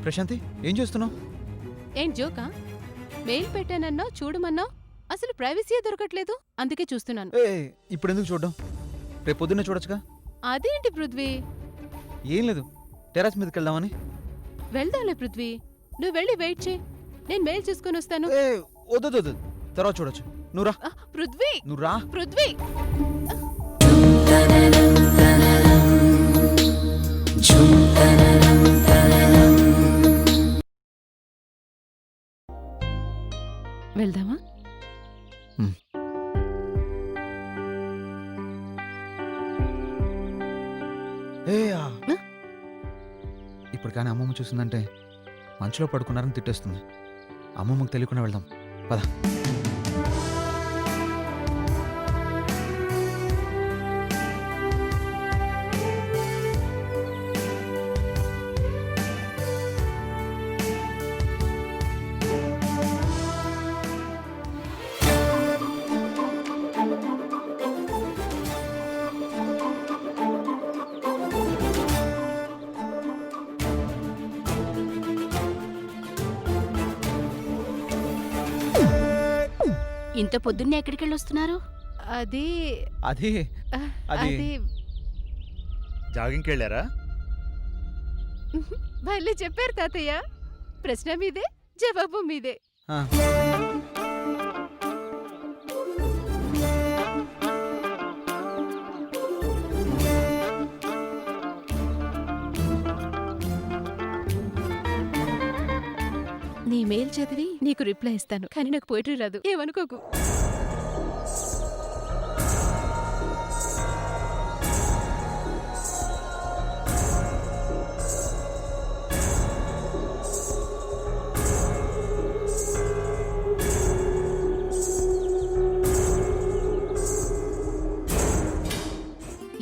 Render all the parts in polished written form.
ప్రశాంతి ఏం చేస్తున్నావు? ఏం జోకా? మెయిల్ పెట్టానన్నా చూడమన్నా అసలు ప్రైవసీయే దొరకట్లేదు, అందుకే చూస్తున్నాను. ఏ ఇప్పుడు ఎందుకు చూడడం? రేపు పొద్దున్నే చూడొచ్చుగా. అదేంటి పృథ్వీ? ఏం లేదు, టెర్రస్ మీదకి వెళ్దామని. వెళ్దాంలే పృథ్వీ, నువ్వు వెళ్ళి వెయిట్ చేయి, నేను మెయిల్ చూసుకొని వస్తాను. ఏ వద్దు, తర్వాత చూడొచ్చు. నువ్వు రా. పృథ్వీ, నువ్వు రా. పృథ్వీ. వెళ్దామా? ఇప్పుడు కానీ అమ్మమ్మ చూసిందంటే మంచులో పడుకున్నారని తిట్టేస్తుంది. అమ్మమ్మకు తెలియకుండా వెళ్దాం పద. ఇంత పొద్దున్నే ఎక్కడికెళ్ళొస్తున్నారు? అది అది అది జాగింగ్కి వెళ్ళారా? భలే చెప్పారు తాతయ్య. ప్రశ్న మీదే, జవాబు మీదే. ఆ. నీ మెయిల్ చదివి నీకు రిప్లై ఇస్తాను, కానీ నాకు పోయిటరీ రాదు, ఏమనుకోకు.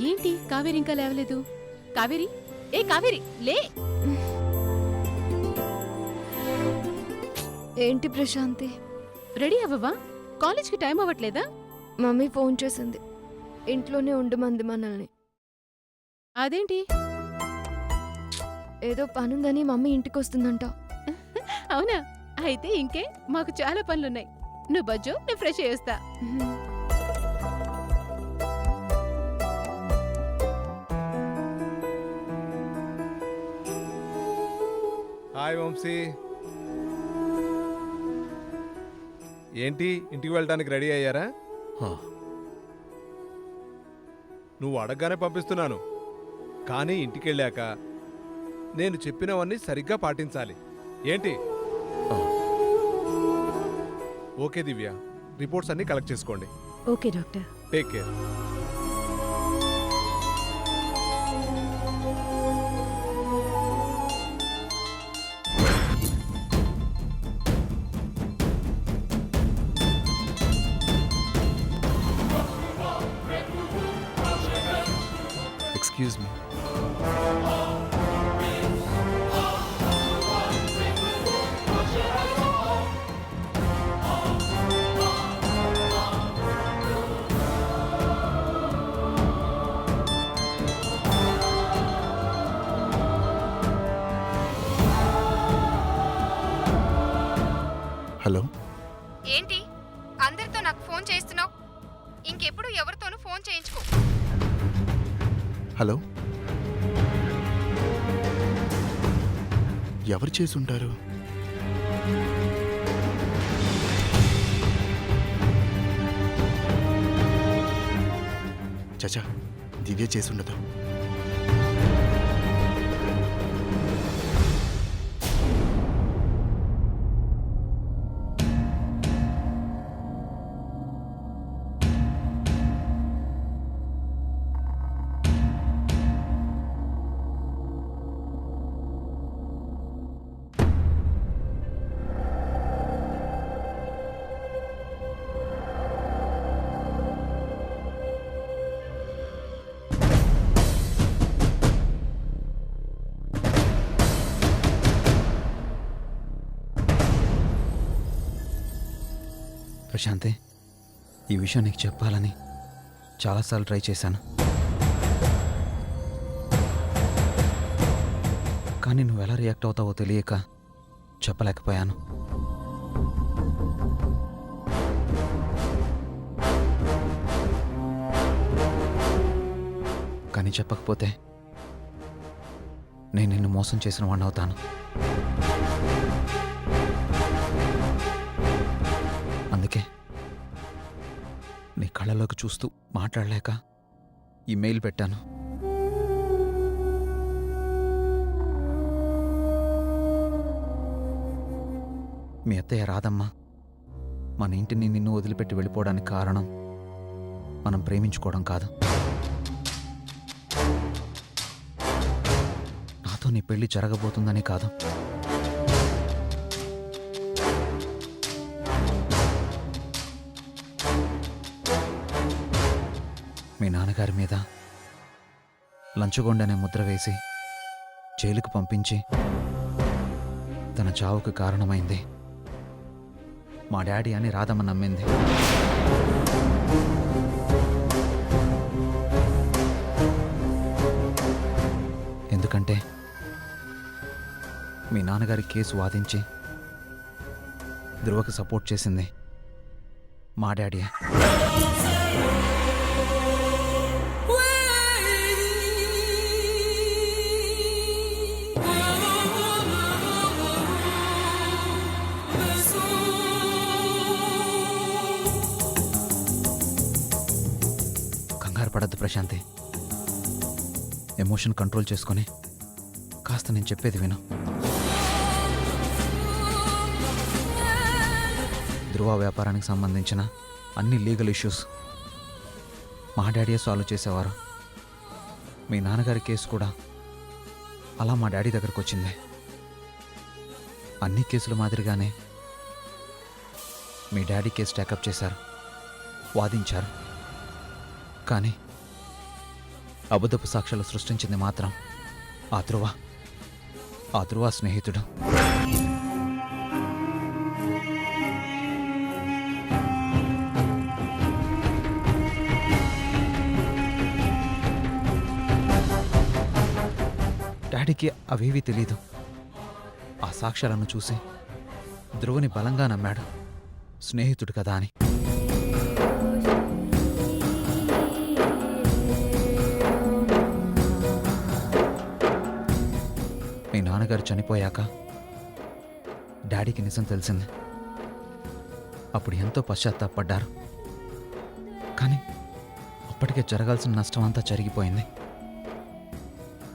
ఏంటి కావేరి ఇంకా లేవలేదు? కావేరి, ఏ కావేరి లే. ఏంటి ప్రశాంతి? రెడీ అవ్వవా? కాలేజ్కి టైం అవ్వట్లేదా? మమ్మీ ఫోన్ చేసింది, ఇంట్లోనే ఉండమంది మనల్ని. అదేంటి? ఏదో పనుందని మమ్మీ ఇంటికి వస్తుందంట. అవునా? అయితే ఇంకే, మాకు చాలా పనులున్నాయి. నువ్వు బజ్జో, నేను ఫ్రెష్ అయ్యేస్తా. హాయ్ వంశీ, ఏంటి ఇంటికి వెళ్ళడానికి రెడీ అయ్యారా? నువ్వు అడగగానే పంపిస్తున్నాను, కానీ ఇంటికి వెళ్ళాక నేను చెప్పినవన్నీ సరిగ్గా పాటించాలి. ఏంటి? ఓకే దివ్య, రిపోర్ట్స్ అన్నీ కలెక్ట్ చేసుకోండి. Okay doctor. Take care. Excuse me. Hello. ఏంటి అందరితో నాకు ఫోన్ చేస్తున్నావు? ఇంకెప్పుడు ఎవరితోనూ ఫోన్ చేయించుకో. హలో, ఎవరు చేసుంటారు? చచా, దివ్య చేసుండదు. ప్రశాంతి, ఈ విషయం నీకు చెప్పాలని చాలాసార్లు ట్రై చేశాను, కానీ నువ్వు ఎలా రియాక్ట్ అవుతావో తెలియక చెప్పలేకపోయాను. కానీ చెప్పకపోతే నేను నిన్ను మోసం చేసిన వాడిని అవుతాను. అందుకే నీ కళ్ళలోకి చూస్తూ మాట్లాడలేక ఈ మెయిల్ పెట్టాను. మీ అత్తయ్య రాధమ్మ మన ఇంటిని నిన్ను వదిలిపెట్టి వెళ్ళిపోవడానికి కారణం మనం ప్రేమించుకోవడం కాదు. నాతో నీ పెళ్లి జరగబోతుందని కాదు. మీ నాన్నగారి మీద లంచగొండనే ముద్ర వేసి జైలుకు పంపించి తన చావుకు కారణమైంది మా డాడీ అని రాధమ్మ నమ్మింది. ఎందుకంటే మీ నాన్నగారి కేసు వాదించి ధ్రువకు సపోర్ట్ చేసింది మా డాడీ. కంగారు పడద్దు ప్రశాంతి. ఎమోషన్ కంట్రోల్ చేసుకొని కాస్త నేను చెప్పేది విను. ధ్రువ వ్యాపారానికి సంబంధించిన అన్ని లీగల్ ఇష్యూస్ మా డాడీయే సాల్వ్ చేసేవారు. మీ నాన్నగారి కేసు కూడా అలా మా డాడీ దగ్గరకు వచ్చింది. అన్ని కేసుల మాదిరిగానే మీ డాడీ కేసు టేకప్ చేశారు, వాదించారు. కానీ అబద్ధపు సాక్ష్యాలు సృష్టించింది మాత్రం ఆ ధ్రువ స్నేహితుడు. డాడీకి అవేవీ తెలీదు. ఆ సాక్ష్యాలను చూసి ధ్రువని బలంగా నమ్మాడు, స్నేహితుడు కదా అని. మీ నాన్నగారు చనిపోయాక డాడీకి నిజం తెలిసింది. అప్పుడు ఎంతో పశ్చాత్తాపడ్డారు. కానీ అప్పటికే జరగాల్సిన నష్టం అంతా జరిగిపోయింది.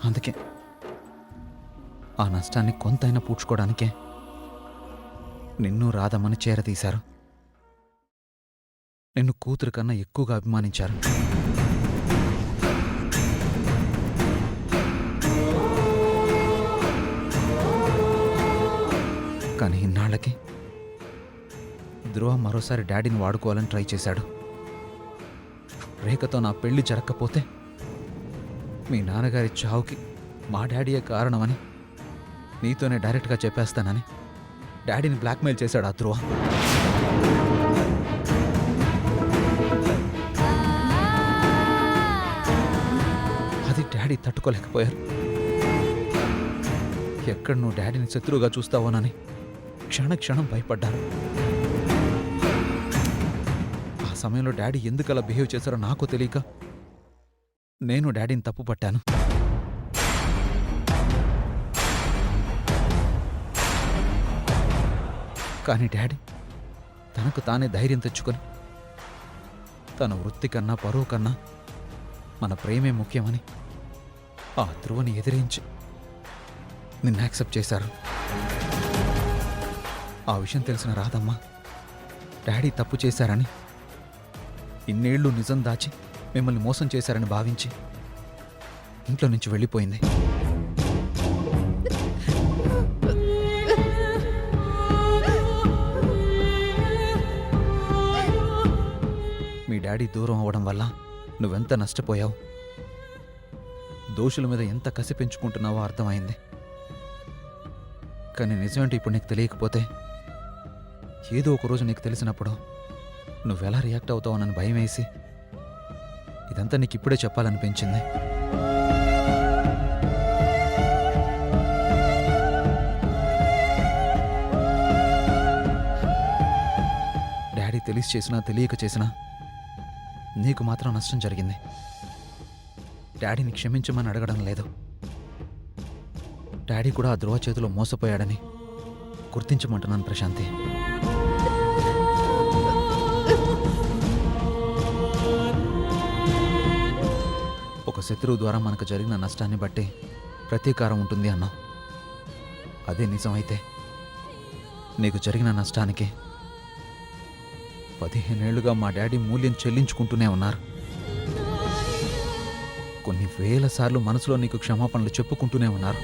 అందుకే ఆ నష్టాన్ని కొంతైనా పూడ్చుకోవడానికే నిన్ను రాధమ్మని చేరతీశారు. నిన్ను కూతురు కన్నా ఎక్కువగా అభిమానించారు. కానీ ఇన్నాళ్ళకి ధ్రువ మరోసారి డాడీని వాడుకోవాలని ట్రై చేశాడు. రేఖతో నా పెళ్లి జరగకపోతే మీ నాన్నగారి చావుకి మా డాడీయే కారణమని నీతోనే డైరెక్ట్గా చెప్పేస్తానని డాడీని బ్లాక్మెయిల్ చేశాడు ఆ ధ్రువ. అది డాడీ తట్టుకోలేకపోయారు. ఎక్కడ నువ్వు డాడీని శత్రువుగా చూస్తావోనని క్షణం భయపడ్డారు. ఆ సమయంలో డాడీ ఎందుకలా బిహేవ్ చేశారో నాకు తెలియక నేను డాడీని తప్పు పట్టాను. కానీ డాడీ తనకు తానే ధైర్యం తెచ్చుకొని తన వృత్తి కన్నా పరువు కన్నా మన ప్రేమే ముఖ్యమని ఆ ధ్రువని ఎదిరించి నిన్ను యాక్సెప్ట్ చేశారు. ఆ విషయం తెలిసిన రాధమ్మ డాడీ తప్పు చేశారని, ఇన్నేళ్లు నిజం దాచి మిమ్మల్ని మోసం చేశారని భావించి ఇంట్లో నుంచి వెళ్ళిపోయింది. మీ డాడీ దూరం అవ్వడం వల్ల నువ్వెంత నష్టపోయావు, దోషుల మీద ఎంత కసి పెంచుకుంటున్నావో అర్థమైంది. కానీ నిజమేంటో ఇప్పుడు నీకు తెలియకపోతే ఏదో ఒక రోజు నీకు తెలిసినప్పుడు నువ్వెలా రియాక్ట్ అవుతావోనని భయం వేసి ఇదంతా నీకు ఇప్పుడే చెప్పాలనిపించింది. తెలిసి చేసినా తెలియక చేసినా నీకు మాత్రం నష్టం జరిగింది. డాడీని క్షమించమని అడగడం లేదు. డాడీ కూడా ఆ ధ్రువ చేతిలో మోసపోయాడని గుర్తించమంటున్నాను ప్రశాంతి. ఒక శత్రువు ద్వారా మనకు జరిగిన నష్టాన్ని బట్టి ప్రతీకారం ఉంటుంది అన్నావు. అదే నిజమైతే నీకు జరిగిన నష్టానికి 15 ఏళ్లుగా మా డాడీ మూల్యం చెల్లించుకుంటూనే ఉన్నారు. కొన్ని వేల సార్లు మనసులో నీకు క్షమాపణలు చెప్పుకుంటూనే ఉన్నారు.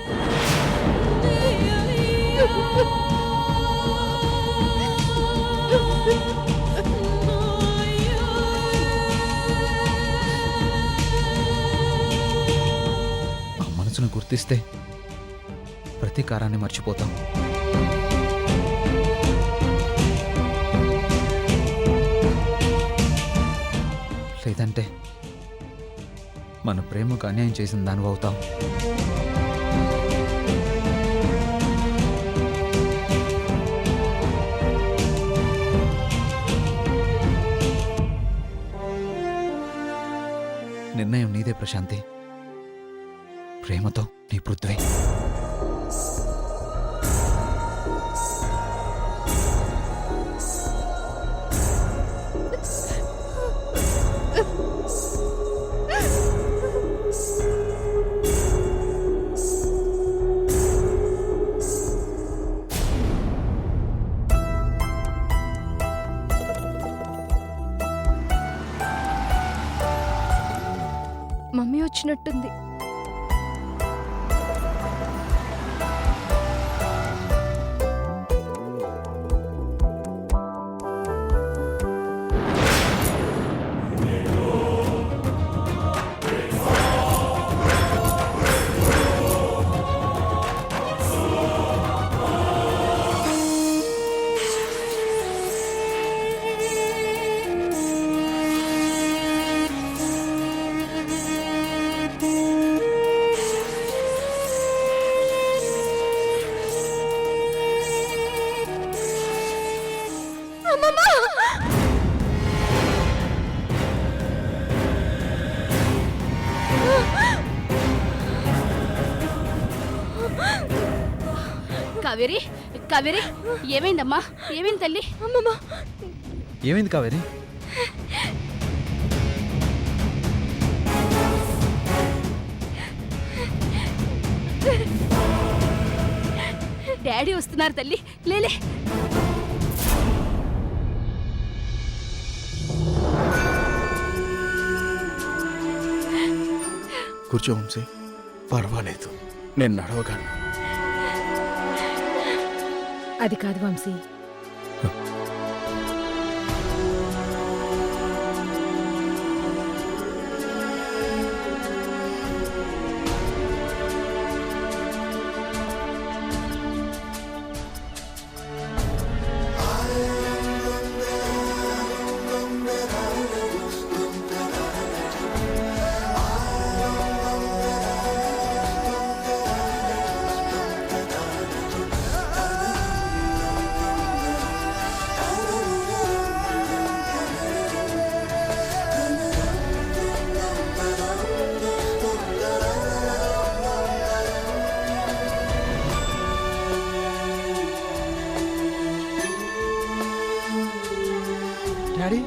ఆ మనసును గుర్తిస్తే ప్రతీకారాన్ని మర్చిపోతాం. లేదంటే మన ప్రేమకు అన్యాయం చేసిన దానివి అవుతాం. నిర్ణయం నీదే ప్రశాంతి. ప్రేమతో నీ పృథ్వీ. మమ్మీ వచ్చినట్టుంది. కావేరి, కావేరి, ఏమైందమ్మా? ఏమైంది తల్లి? అమ్మమ్మ, ఏమైంది కావేరి? డాడీ వస్తున్నారు తల్లి, లేలే. కూర్చో వంశీ. పర్వాలేదు, నేను నడవగలను. అది కాదు వంశీ. డాడీ,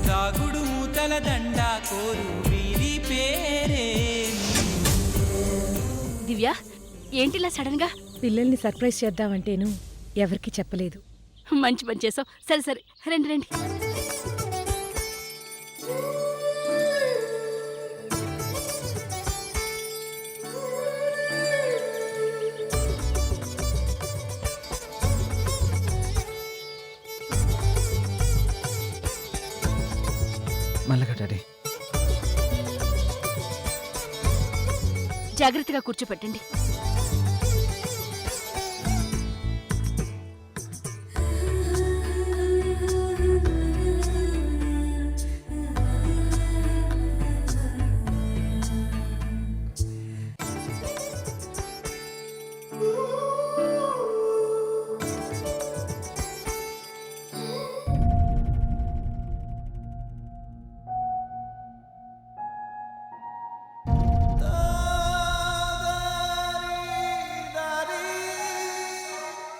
దాగుడు మూతల దండ కోరు వీరి పేరే. దివ్య, ఏంటిలా సడన్ గా? పిల్లల్ని సర్ప్రైజ్ చేద్దామంటేను ఎవరికి చెప్పలేదు. మంచి పని చేసావు. సరే సరే, రండి రండి. మెల్లగా డాడీ. జాగ్రత్తగా కూర్చోపెట్టండి.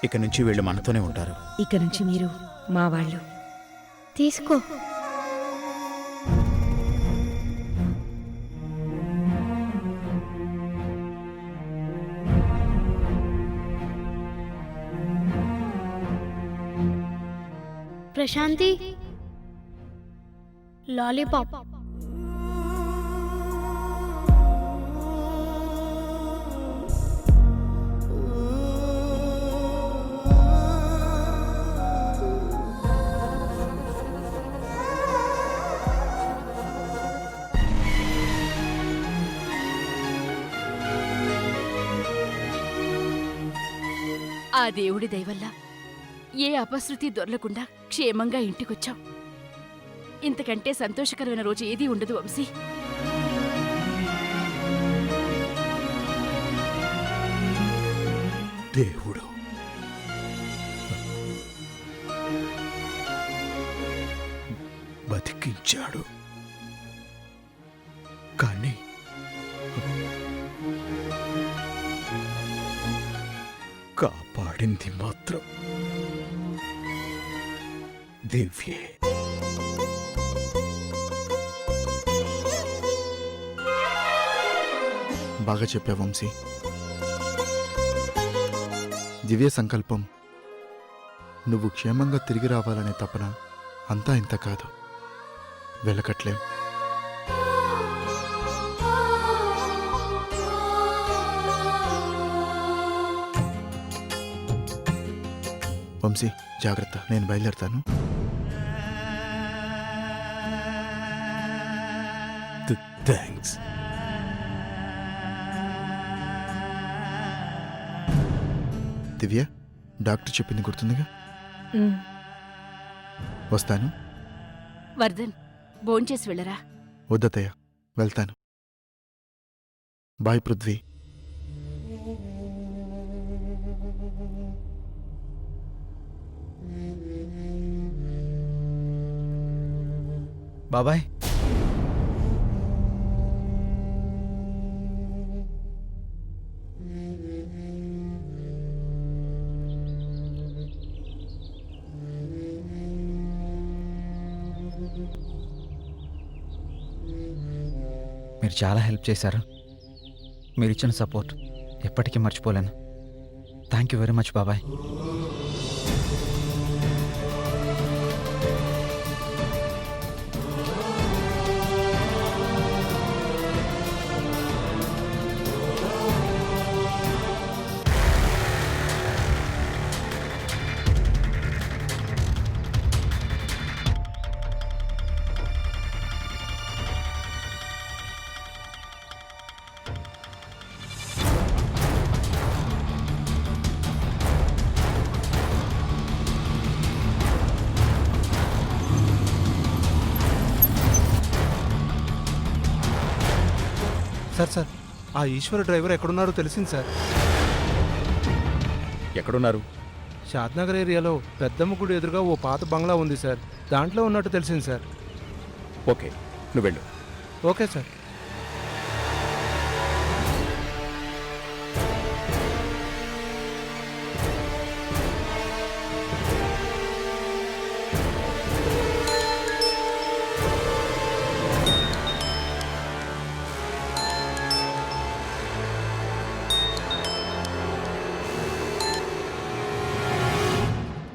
ఇక నుంచి వీళ్ళు మనతోనే ఉంటారు. ఇక నుంచి మీరు మా వాళ్ళు. తీసుకో. ప్రశాంతి లాలీపాప్. ఆ దేవుడి దయవల్ల ఏ అపశృతి దొరలకుండా క్షేమంగా ఇంటికొచ్చాం. ఇంతకంటే సంతోషకరమైన రోజు ఏదీ ఉండదు వంశీ. దేవుడు బతికించాడు, కానీ కాపాడింది మాత్రం దివ్యే. బాగా చెప్పా వంశీ. దివ్య సంకల్పం నువ్వు క్షేమంగా తిరిగి రావాలనే తపన అంతా ఇంత కాదు. వెలకట్లేం. వంశీ జాగ్రత్త, నేను బయలుదేరుతాను. థ్యాంక్స్. దివ్య, డాక్టర్ చెప్పింది గుర్తుందిగా? ఉమ్, వస్తాను. వర్ధన్, భోంచేసి వెళ్ళరా. వద్దతయ్య, వెళ్తాను. బాయ్ పృథ్వీ. బాబాయ్. మీరు చాలా హెల్ప్ చేశారు. మీరు ఇచ్చిన సపోర్ట్ ఎప్పటికీ మర్చిపోలేను. థ్యాంక్ యూ వెరీ మచ్ బాబాయ్. సార్ ఆ ఈశ్వర్ డ్రైవర్ ఎక్కడున్నారో తెలిసింది సార్. ఎక్కడున్నారు? షాద్నగర్ ఏరియాలో పెద్దమ్మ గుడి ఎదురుగా ఓ పాత బంగ్లా ఉంది సార్. దాంట్లో ఉన్నట్టు తెలిసింది సార్. ఓకే, నువ్వు వెళ్ళు. Okay sir.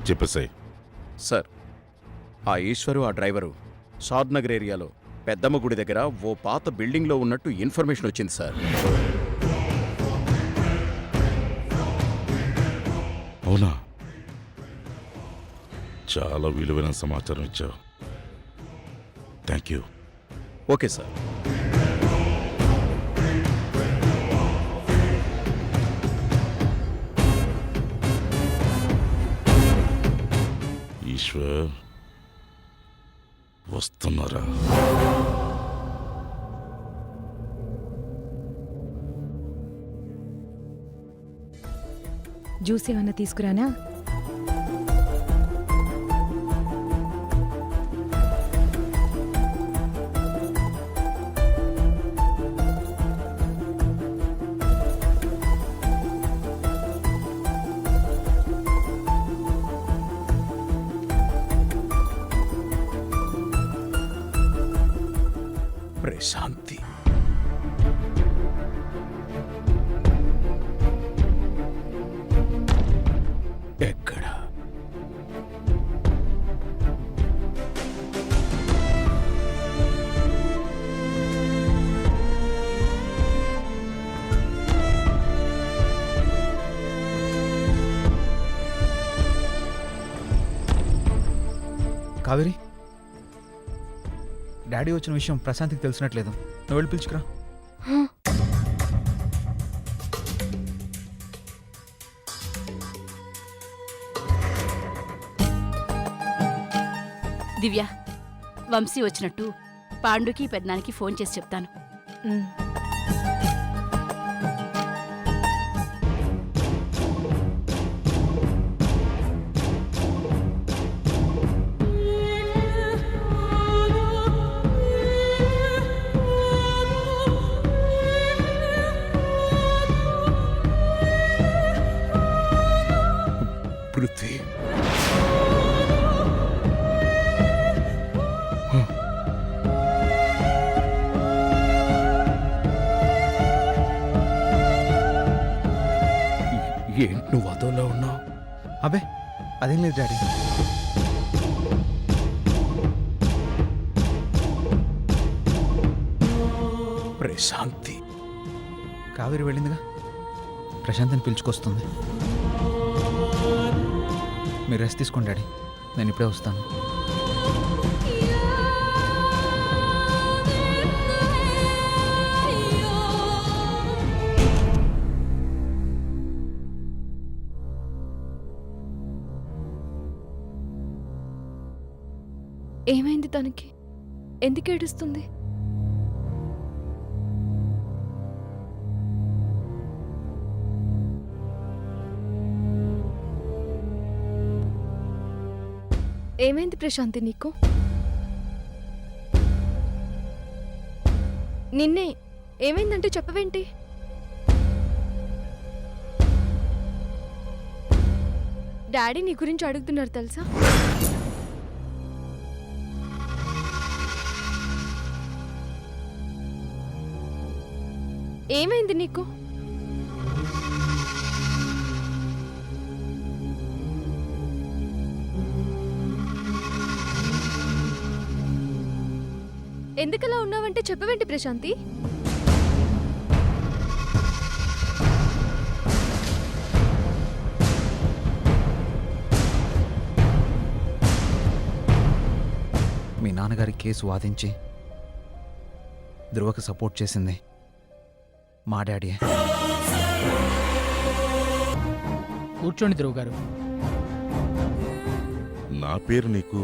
చెప్పేసాయి సార్, ఆ ఈశ్వరు ఆ డ్రైవరు షాద్నగర్ ఏరియాలో పెద్దమ్మ గుడి దగ్గర ఓ పాత బిల్డింగ్లో ఉన్నట్టు ఇన్ఫర్మేషన్ వచ్చింది సార్. అవునా? చాలా విలువైన సమాచారం ఇచ్చావు. Thank you. Okay sir. Eshwar వస్తున్నారా? జ్యూస్ ఏమన్నా తీసుకురానా? ప్రశాంతి ఎక్కడ? కావేరి, డాడీ వచ్చిన విషయం ప్రశాంత్కి తెలిసినట్లేదు. నువ్వు వెళ్ళి పిలుచుకురా. దివ్య, వంశీ వచ్చినట్టు పాండుకి పెద్దనానికి ఫోన్ చేసి చెప్తాను. ఉమ్. పృథ్వీ, ఏంటి నువ్వు అదోలా ఉన్నావు? అబే అదేం లేదు డాడీ. ప్రశాంతి కావేరి వెళ్ళిందిగా, ప్రశాంత్ని పిలుచుకొస్తుంది. మీరు రెస్ట్ తీసుకోండి డాడీ, నేను ఇప్పుడే వస్తాను. ఏమైంది తనకి? ఎందుకు ఏడుస్తుంది? ఏమైంది ప్రశాంతి నీకు? నిన్నే ఏమైందంటే చెప్పవేంటి? డాడీ నీ గురించి అడుగుతున్నారు తెలుసా? ఏమైంది నీకు? ఎందుకలా ఉన్నావంటే చెప్పవేంటి ప్రశాంతి? మీ నాన్నగారి కేసు వాదించి ధ్రువకు సపోర్ట్ చేసింది మా డాడీ. కూర్చోండి ధ్రువ్ గారు. నా పేరు నీకు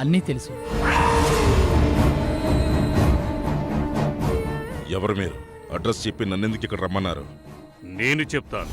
అన్నీ తెలుసు. ఎవరు మీరు? అడ్రస్ చెప్పి నన్నెందుకు ఇక్కడ రమ్మన్నారు? నేను చెప్తాను.